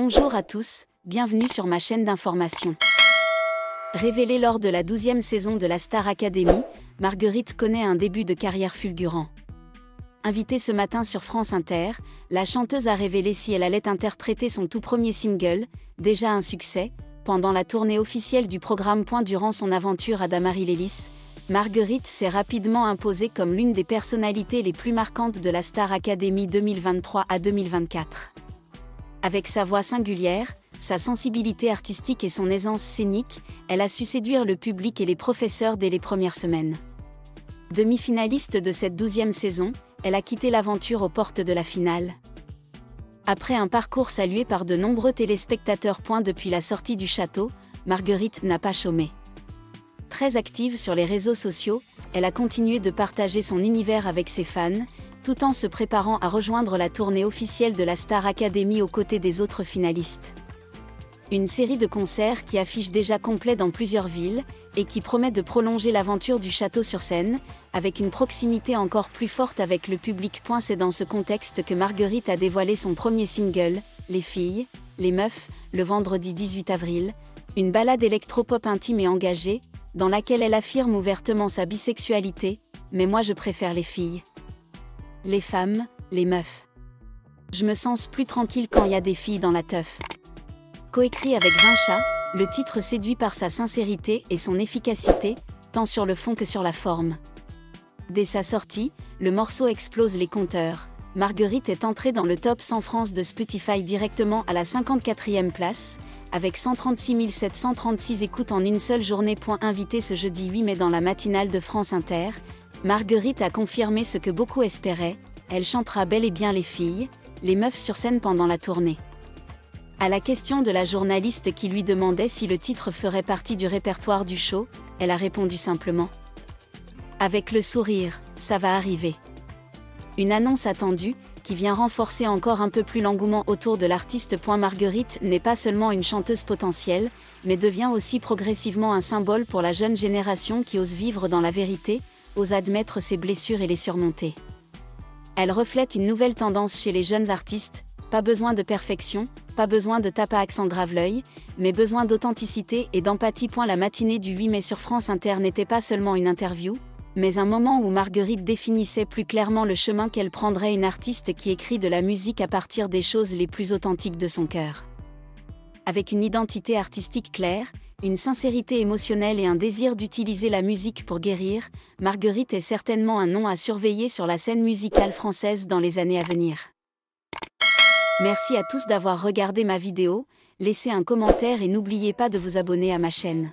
Bonjour à tous, bienvenue sur ma chaîne d'information. Révélée lors de la 12e saison de la Star Academy, Marguerite connaît un début de carrière fulgurant. Invitée ce matin sur France Inter, la chanteuse a révélé si elle allait interpréter son tout premier single, déjà un succès, pendant la tournée officielle du programme. Durant son aventure à Damaris-Lélis, Marguerite s'est rapidement imposée comme l'une des personnalités les plus marquantes de la Star Academy 2023 à 2024. Avec sa voix singulière, sa sensibilité artistique et son aisance scénique, elle a su séduire le public et les professeurs dès les premières semaines. Demi-finaliste de cette 12e saison, elle a quitté l'aventure aux portes de la finale. Après un parcours salué par de nombreux téléspectateurs. Depuis la sortie du château, Marguerite n'a pas chômé. Très active sur les réseaux sociaux, elle a continué de partager son univers avec ses fans, tout en se préparant à rejoindre la tournée officielle de la Star Academy aux côtés des autres finalistes. Une série de concerts qui affiche déjà complet dans plusieurs villes, et qui promet de prolonger l'aventure du château sur scène, avec une proximité encore plus forte avec le public. C'est dans ce contexte que Marguerite a dévoilé son premier single, Les filles, les meufs, le vendredi 18 avril, une ballade électropop intime et engagée, dans laquelle elle affirme ouvertement sa bisexualité, mais moi je préfère les filles. Les femmes, les meufs. Je me sens plus tranquille quand y a des filles dans la teuf. Coécrit avec Vincha, le titre séduit par sa sincérité et son efficacité, tant sur le fond que sur la forme. Dès sa sortie, le morceau explose les compteurs. Marguerite est entrée dans le top 100 France de Spotify directement à la 54e place, avec 136 736 écoutes en une seule journée. Invitée ce jeudi 8 mai dans la matinale de France Inter, Marguerite a confirmé ce que beaucoup espéraient, elle chantera bel et bien les filles, les meufs sur scène pendant la tournée. À la question de la journaliste qui lui demandait si le titre ferait partie du répertoire du show, elle a répondu simplement « Avec le sourire, ça va arriver ». Une annonce attendue, qui vient renforcer encore un peu plus l'engouement autour de l'artiste. Marguerite n'est pas seulement une chanteuse potentielle, mais devient aussi progressivement un symbole pour la jeune génération qui ose vivre dans la vérité, ose admettre ses blessures et les surmonter. Elle reflète une nouvelle tendance chez les jeunes artistes, pas besoin de perfection, pas besoin de tape à accent grave l'œil, mais besoin d'authenticité et d'empathie. La matinée du 8 mai sur France Inter n'était pas seulement une interview, mais un moment où Marguerite définissait plus clairement le chemin qu'elle prendrait, une artiste qui écrit de la musique à partir des choses les plus authentiques de son cœur. Avec une identité artistique claire, une sincérité émotionnelle et un désir d'utiliser la musique pour guérir, Marguerite est certainement un nom à surveiller sur la scène musicale française dans les années à venir. Merci à tous d'avoir regardé ma vidéo, laissez un commentaire et n'oubliez pas de vous abonner à ma chaîne.